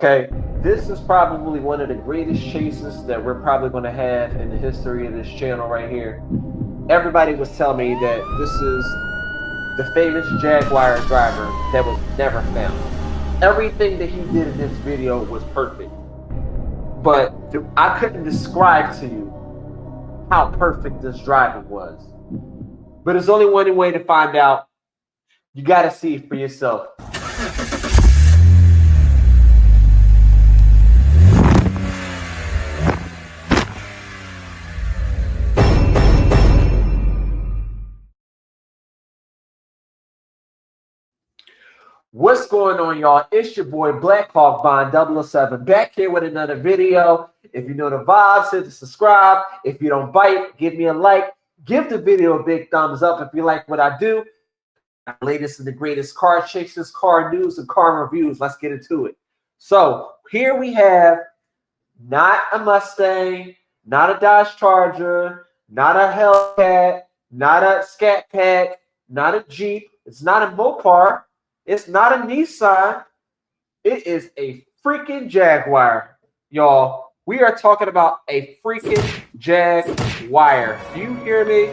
Okay, this is probably one of the greatest chases that we're probably going to have in the history of this channel right here. Everybody was telling me that this is the famous Jaguar driver that was never found. Everything that he did in this video was perfect, but I couldn't describe to you how perfect this driving was. But there's only one way to find out. You got to see it for yourself. What's going on, y'all? It's your boy Black Hawk Bond 007 back here with another video. If you know the vibes, hit the subscribe. If you don't bite, give me a like. Give the video a big thumbs up if you like what I do. Latest and the greatest car chases, car news, and car reviews. Let's get into it. So here we have not a Mustang, not a Dodge Charger, not a Hellcat, not a Scat Pack, not a Jeep. It's not a Mopar. It's not a Nissan. It is a freaking Jaguar, y'all. We are talking about a freaking Jaguar. Do you hear me?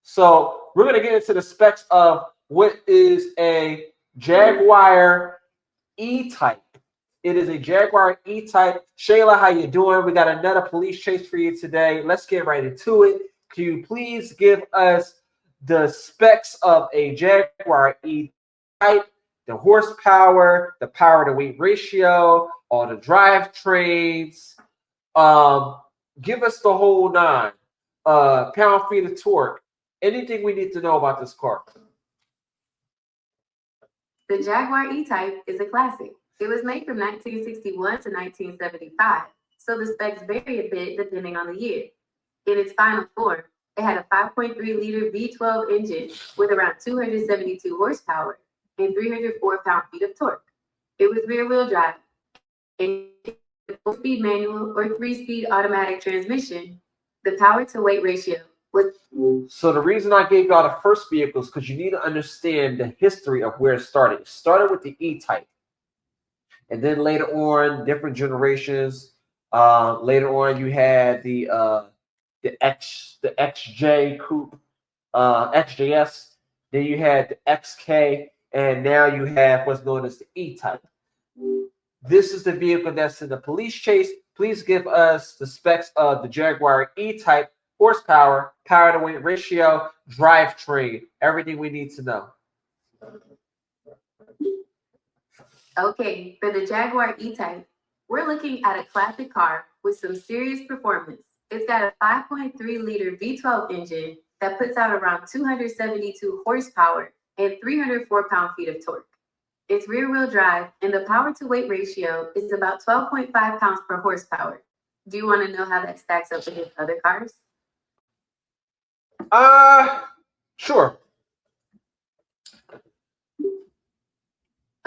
So we're going to get into the specs of what is a Jaguar E-Type. It is a Jaguar E-Type. Shayla, how you doing? We got another police chase for you today. Let's get right into it. Can you please give us the specs of a Jaguar E-Type, the horsepower, the power to weight ratio, all the drivetrains. Give us the whole nine. Pound feet of torque. Anything we need to know about this car. The Jaguar E-Type is a classic. It was made from 1961 to 1975, so the specs vary a bit depending on the year. In its final form, it had a 5.3-liter V12 engine with around 272 horsepower and 304 pound-feet of torque. It was rear-wheel drive, and a 4-speed manual or 3-speed automatic transmission. The power-to-weight ratio was... So the reason I gave y'all the first vehicles because you need to understand the history of where it started. It started with the E-Type, and then later on, different generations. Later on, you had the XJ Coupe, XJS. Then you had the XK, and now you have what's known as the E-Type. This is the vehicle that's in the police chase. Please give us the specs of the Jaguar E-Type, horsepower, power to weight ratio, drivetrain, everything we need to know. Okay, for the Jaguar E-Type, we're looking at a classic car with some serious performance. It's got a 5.3-liter V12 engine that puts out around 272 horsepower and 304 pound-feet of torque. It's rear-wheel drive, and the power-to-weight ratio is about 12.5 pounds per horsepower. Do you want to know how that stacks up against other cars? Sure.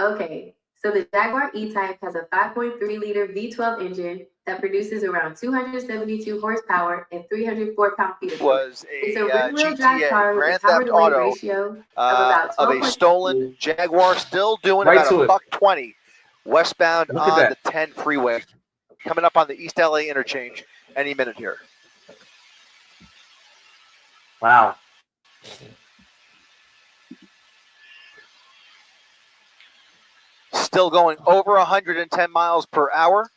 Okay, so the Jaguar E-Type has a 5.3-liter V12 engine that produces around 272 horsepower and 304 pound-feet of torque. It's a rear-wheel drive car with a power-to-weight ratio of about 12. Of a stolen Jaguar, still doing about a $120 westbound on the 10 freeway, coming up on the East LA interchange any minute here. Wow. Still going over 110 miles per hour.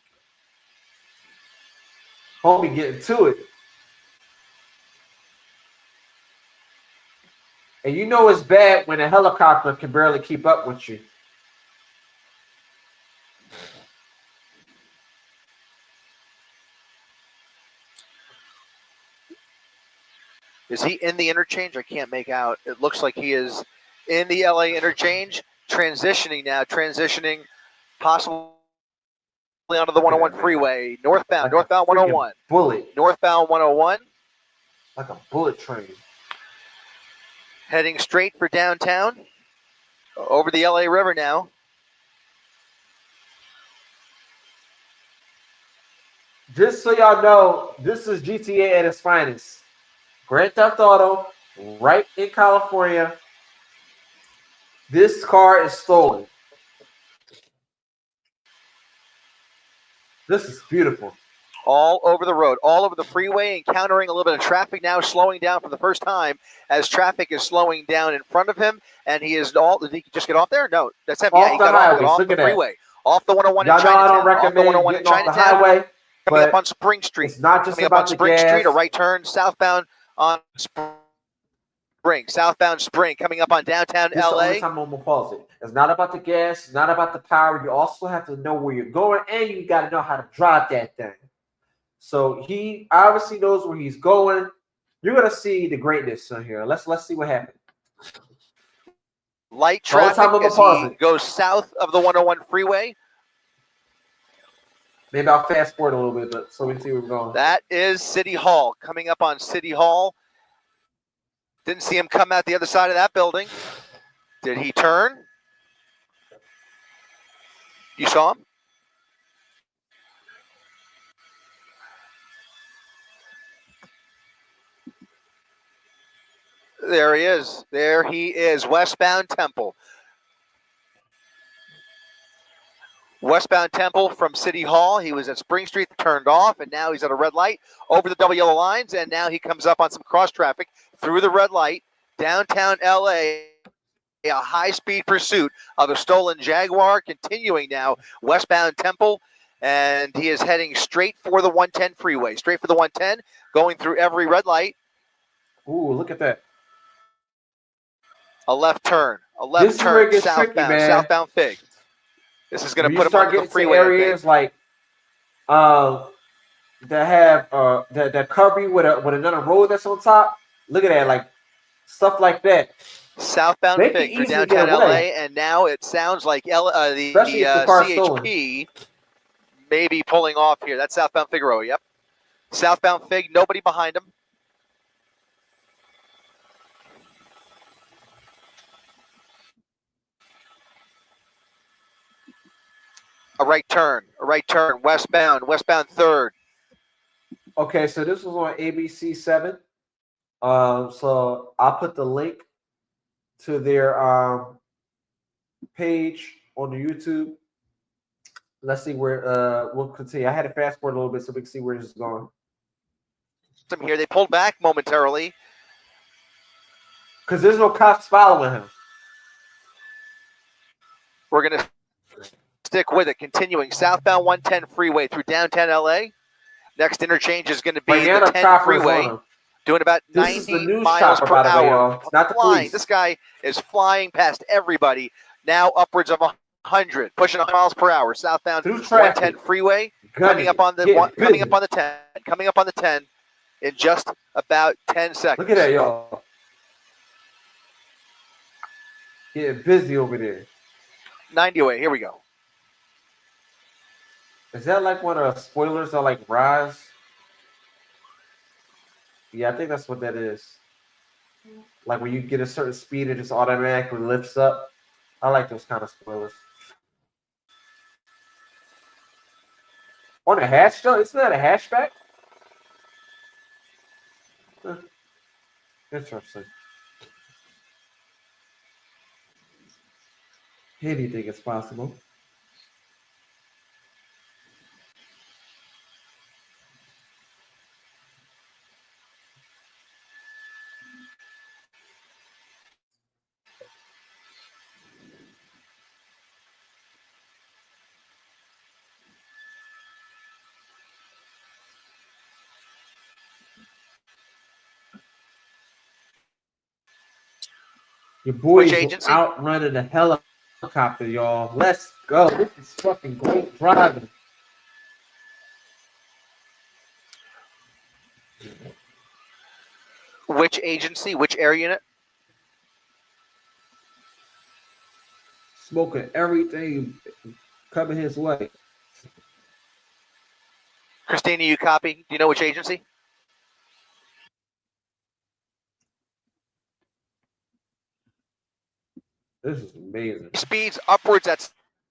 Homie getting to it. And you know it's bad when a helicopter can barely keep up with you. Is he in the interchange? I can't make out. It looks like he is in the LA interchange, transitioning now, possibly onto the 101 freeway, northbound 101. Bullet. Northbound 101. Like a bullet train. Heading straight for downtown, over the LA River now. Just so y'all know, this is GTA at its finest. Grand Theft Auto, right in California. This car is stolen. This is beautiful. All over the road, all over the freeway, encountering a little bit of traffic now, slowing down for the first time as traffic is slowing down in front of him. And he is all. Did he just get off there? No, that's him. Yeah, he got off the freeway, off the 101 in Y'all know Chinatown. I don't Off the recommend 101 in getting off the Chinatown. highway, Coming up but on Spring Street. it's not just Coming up on about the Spring Street, a gas. right turn southbound on southbound Spring, coming up on downtown This is the LA. only time I'm gonna pause it. It's not about the gas. It's not about the power. You also have to know where you're going, and you got to know how to drive that thing. So he obviously knows where he's going. You're gonna see the greatness on here. Let's see what happens. Light The whole time traffic I'm gonna as pause he it. goes south of the 101 freeway. Maybe I'll fast forward a little bit, but so we can see where we're going. That is City Hall. Coming up on City Hall. Didn't see him come out the other side of that building. Did he turn? You saw him? There he is. There he is. Westbound Temple. Westbound Temple from City Hall. He was at Spring Street, turned off, and now he's at a red light over the double yellow lines, and now he comes up on some cross traffic through the red light, downtown LA. A high-speed pursuit of a stolen Jaguar, continuing now westbound Temple, and he is heading straight for the 110 freeway, straight for the 110, going through every red light. Ooh, look at that. A left turn This is where it gets southbound, tricky, man. southbound Fig. This is going to put him on the getting freeway. To areas like that have that cover you with another road that's on top. Look at that, like stuff like that. Southbound They Fig can for easily downtown get away. LA, and now it sounds like Especially if the car's stolen. CHP may be pulling off here. That's southbound Figueroa, yep. Southbound Fig, nobody behind him. A right turn, westbound 3rd. Okay, so this was on ABC 7. So I'll put the link to their page on the YouTube. Let's see where we'll continue. I had to fast forward a little bit so we can see where this is going. Here, they pulled back momentarily. Because there's no cops following him. We're going to stick with it, continuing southbound 110 freeway through downtown LA. Next interchange is going to be the 10 freeway, doing about 90 miles per hour. Not the police. This guy is flying past everybody, now upwards of 100, pushing 100 miles per hour. Southbound 110 freeway, coming up on the 10 in just about 10 seconds. Look at that, y'all. Getting busy over there. 90 away. Here we go. Is that like one of the spoilers that like rise? Yeah, I think that's what that is. Like when you get a certain speed, it just automatically lifts up. I like those kind of spoilers. On a hatch, though? Isn't that a hatchback? Huh. Interesting. Anything is possible. Your boy is outrunning a helicopter, y'all. Let's go. This is fucking great driving. Which agency? Which air unit? Smoking everything coming his way. Christina, you copy? Do you know which agency? This is amazing. Speeds upwards at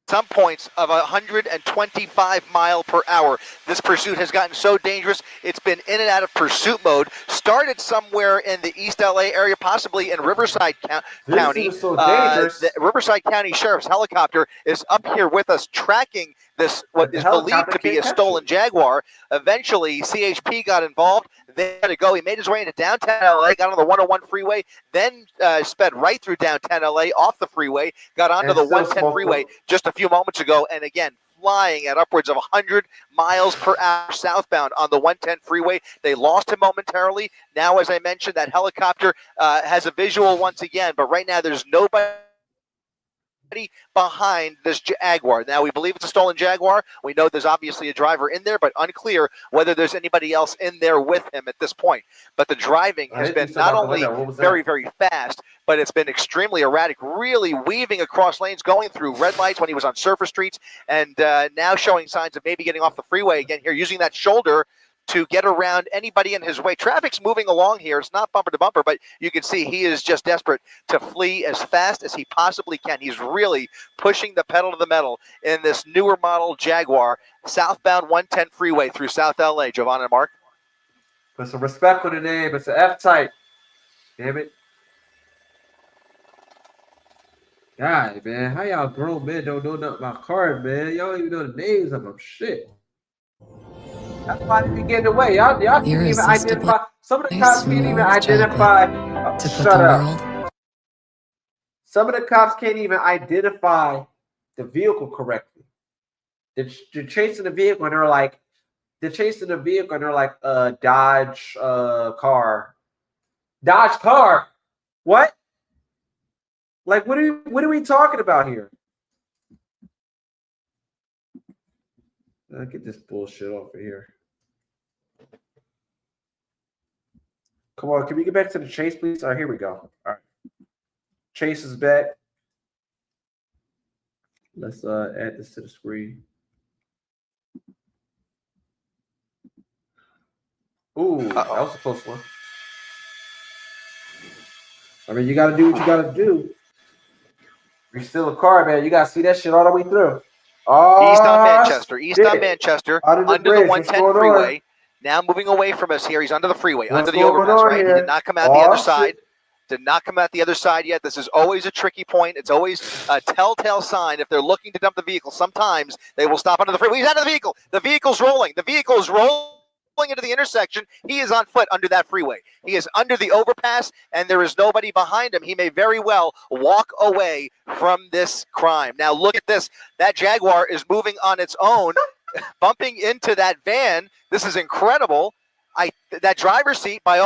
some points of 125 mile per hour. This pursuit has gotten so dangerous, it's been in and out of pursuit mode. Started somewhere in the East LA area, possibly in Riverside County. This is so dangerous. The Riverside County Sheriff's helicopter is up here with us, tracking this what is believed to be a stolen Jaguar. Eventually, CHP got involved. They had to go. He made his way into downtown LA, got on the 101 freeway, then sped right through downtown LA off the freeway, got onto the 110 freeway just a few moments ago, and again, flying at upwards of 100 miles per hour southbound on the 110 freeway. They lost him momentarily. Now, as I mentioned, that helicopter has a visual once again, but right now there's nobody behind this Jaguar. Now, we believe it's a stolen Jaguar. We know there's obviously a driver in there, but unclear whether there's anybody else in there with him at this point. But the driving has been not only very, very fast, but it's been extremely erratic, really weaving across lanes, going through red lights when he was on surface streets, and now showing signs of maybe getting off the freeway again here, using that shoulder to get around anybody in his way. Traffic's moving along here. It's not bumper to bumper, but you can see he is just desperate to flee as fast as he possibly can. He's really pushing the pedal to the metal in this newer model Jaguar, southbound 110 freeway through South LA. Giovanna and Mark. Put some respect on the name. It's an F-type. Damn it. God, man. How y'all grown men don't know nothing about cars, man? Y'all don't even know the names of them. Shit. That's why they get in the way. Y'all can't even identify. Some of the cops can't even identify. Shut up. Some of the cops can't even identify the vehicle correctly. They're chasing the vehicle and they're like, Dodge car. Dodge car. What? Like, what are we talking about here? Let's get this bullshit off of here. Come on, can we get back to the chase, please? All right, here we go. All right. Chase is back. Let's add this to the screen. Ooh, that was a close one. I mean, you got to do what you got to do. You're still a car, man. You got to see that shit all the way through. East on Manchester, under the 110 freeway. Now moving away from us here. He's under the freeway, under the overpass, right? He did not come out the other side. Did not come out the other side yet. This is always a tricky point. It's always a telltale sign if they're looking to dump the vehicle. Sometimes they will stop under the freeway. He's out of the vehicle. The vehicle's rolling. The vehicle is rolling into the intersection. He is on foot under that freeway. He is under the overpass, and there is nobody behind him. He may very well walk away from this crime. Now look at this. That Jaguar is moving on its own, bumping into that van. This is incredible. That driver's seat, by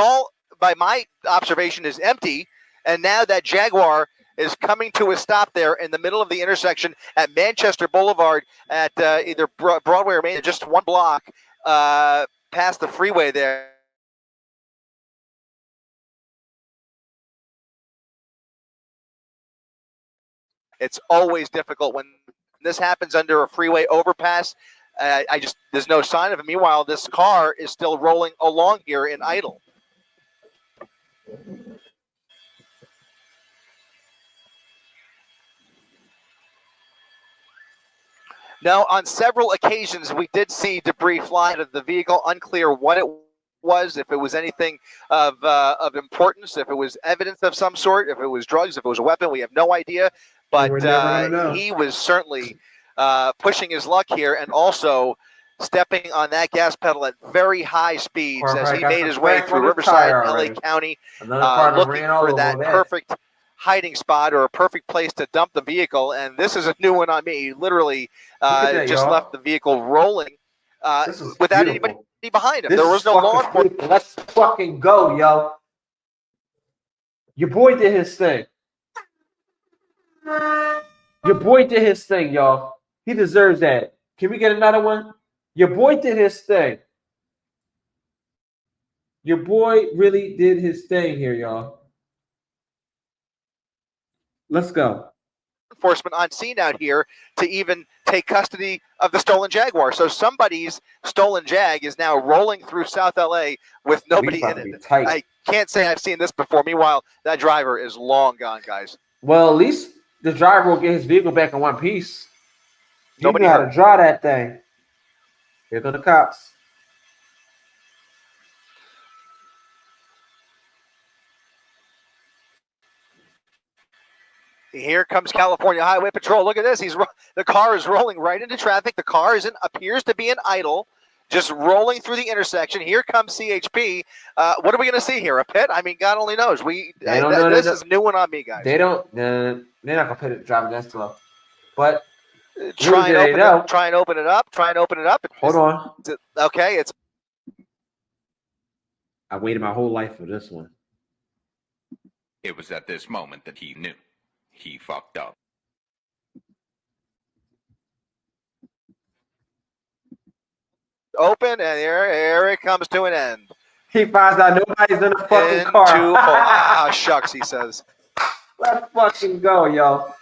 my observation, is empty, and now that Jaguar is coming to a stop there in the middle of the intersection at Manchester Boulevard at either Broadway or Main, just one block past the freeway there. It's always difficult when this happens under a freeway overpass. There's no sign of it. Meanwhile, this car is still rolling along here in idle. Now, on several occasions, we did see debris fly out of the vehicle. Unclear what it was, if it was anything of importance, if it was evidence of some sort, if it was drugs, if it was a weapon. We have no idea. But he was certainly pushing his luck here and also stepping on that gas pedal at very high speeds as he made his way through Riverside, LA County, looking for that perfect hiding spot or a perfect place to dump the vehicle. And this is a new one on me. He literally just left the vehicle rolling without anybody behind him. There was no law enforcement. Let's fucking go, yo. Your boy did his thing. Your boy did his thing, y'all. He deserves that. Can we get another one? Your boy did his thing. Your boy really did his thing here, y'all. Let's go. Enforcement on scene out here to even take custody of the stolen Jaguar. So somebody's stolen Jag is now rolling through South LA with nobody in it. I can't say I've seen this before. Meanwhile, that driver is long gone, guys. Well, at least the driver will get his vehicle back in one piece. Nobody knew how to draw that thing. Here go the cops. Here comes California Highway Patrol. Look at this. The car is rolling right into traffic. The car appears to be in idle, just rolling through the intersection. Here comes CHP. What are we going to see here? A pit? I mean, God only knows. This is new one on me, guys. They don't. They're not gonna put it driving that slow. But Try and open it up. Hold on. Okay, it's. I waited my whole life for this one. It was at this moment that he knew he fucked up. Open, and here it comes to an end. He finds out nobody's in the fucking car. Shucks, he says. Let's fucking go, yo.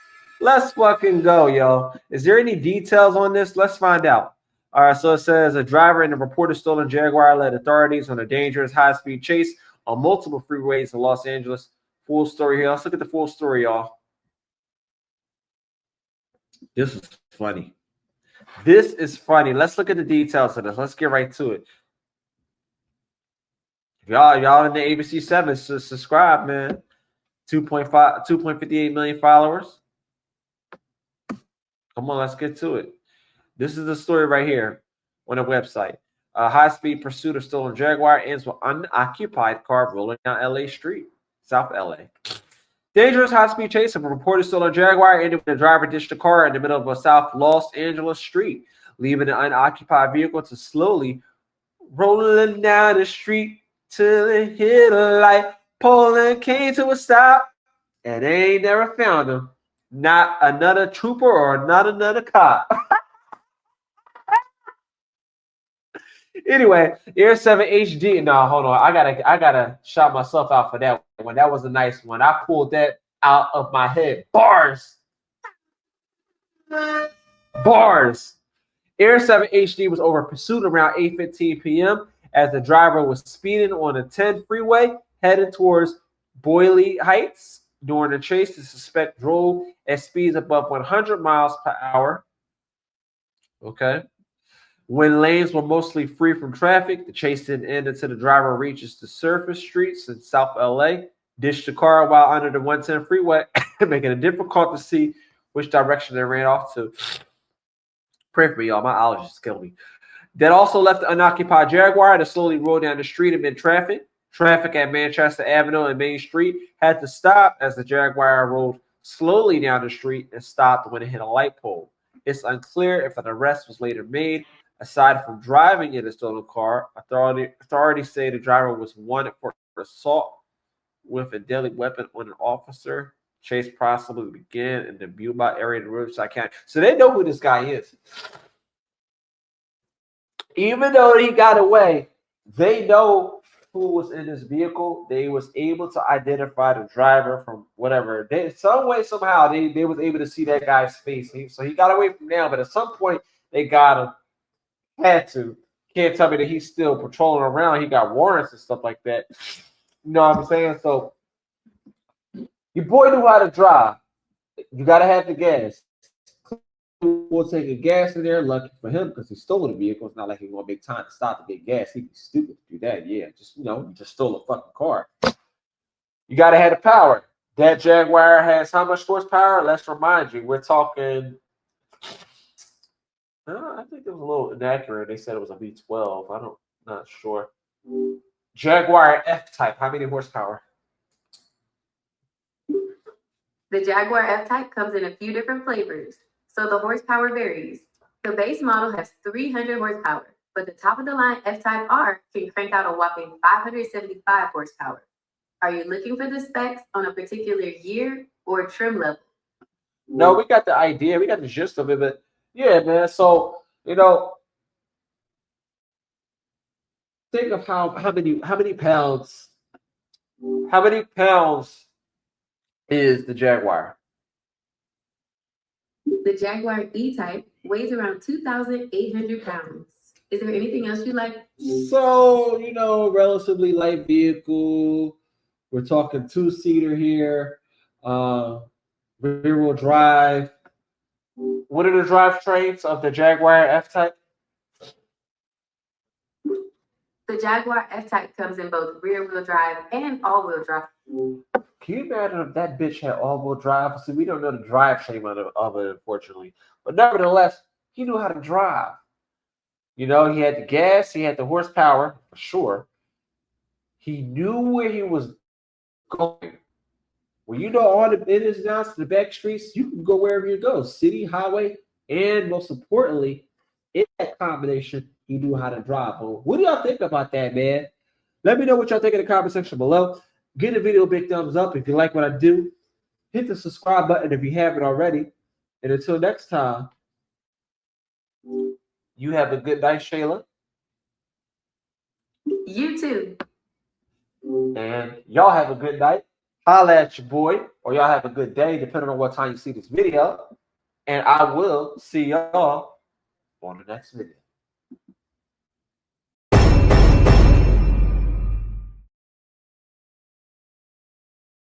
Let's fucking go, yo. Is there any details on this? Let's find out. All right, so it says a driver in a reported stolen Jaguar led authorities on a dangerous high-speed chase on multiple freeways in Los Angeles. Full story here. Let's look at the full story, y'all. This is funny. This is funny. Let's look at the details of this. Let's get right to it. Y'all in the ABC 7, so subscribe, man. 2.58 million followers. Come on, let's get to it. This is the story right here on the website. A high-speed pursuit of stolen Jaguar ends with unoccupied car rolling down LA Street, South LA. Dangerous high-speed chase of a reported stolen Jaguar ended when the driver ditched a car in the middle of a South Los Angeles street, leaving the unoccupied vehicle to slowly rolling down the street till it hit a light pole and came to a stop. And they ain't never found him. Not another trooper or not another cop. Anyway, Air 7 HD. No, hold on. I gotta shout myself out for that one. That was a nice one. I pulled that out of my head. Bars. Air 7 HD was over pursuit around 8:15 p.m. as the driver was speeding on the 10 freeway headed towards Boyle Heights. During the chase, the suspect drove at speeds above 100 miles per hour. Okay. When lanes were mostly free from traffic, the chase didn't end until the driver reaches the surface streets in South LA, ditched the car while under the 110 freeway, making it difficult to see which direction they ran off to. Pray for me, y'all. My allergies kill me. That also left the unoccupied Jaguar to slowly roll down the street amid traffic. Traffic at Manchester Avenue and Main Street had to stop as the Jaguar rolled slowly down the street and stopped when it hit a light pole. It's unclear if an arrest was later made. Aside from driving in a stolen car, authorities say the driver was wanted for assault with a deadly weapon on an officer. Chase possibly began in the Beaumont area of Riverside County. So they know who this guy is. Even though he got away, they know who was in this vehicle. They was able to identify the driver from whatever. Some way, somehow, they was able to see that guy's face. So he got away from now, but at some point, they got him. Had to. Can't tell me that he's still patrolling around. He got warrants and stuff like that. You know what I'm saying? So your boy knew how to drive. You gotta have the gas. We'll take a gas in there. Lucky for him because he stole the vehicle. It's not like he's gonna make time to stop to get gas. He'd be stupid to do that. Yeah, you just stole a fucking car. You gotta have the power. That Jaguar has how much horsepower? Let's remind you. We're talking. I think it was a little inaccurate. They said it was a V12. Not sure. Jaguar F-Type. How many horsepower? The Jaguar F-Type comes in a few different flavors, so the horsepower varies. The base model has 300 horsepower, but the top-of-the-line F-Type R can crank out a whopping 575 horsepower. Are you looking for the specs on a particular year or trim level? No, we got the idea. We got the gist of it, but yeah, man. So, think of how many pounds is the Jaguar? The Jaguar E-Type weighs around 2,800 pounds. Is there anything else you'd like? So, relatively light vehicle. We're talking 2-seater here. Rear-wheel drive. What are the drivetrains of the Jaguar F-Type? The Jaguar F-Type comes in both rear-wheel drive and all-wheel drive. Can you imagine if that bitch had all-wheel drive? See, we don't know the drivetrain of it, unfortunately. But nevertheless, he knew how to drive. You know, he had the gas, he had the horsepower, for sure. He knew where he was going. When you know all the ins and outs, the back streets, you can go wherever you go, city, highway, and most importantly, in that combination, he knew how to drive. What do y'all think about that, man? Let me know what y'all think in the comment section below. Give the video a big thumbs up if you like what I do. Hit the subscribe button if you haven't already. And until next time, you have a good night, Shayla. You too. And y'all have a good night. Holla at your boy, or y'all have a good day, depending on what time you see this video. And I will see y'all on the next video.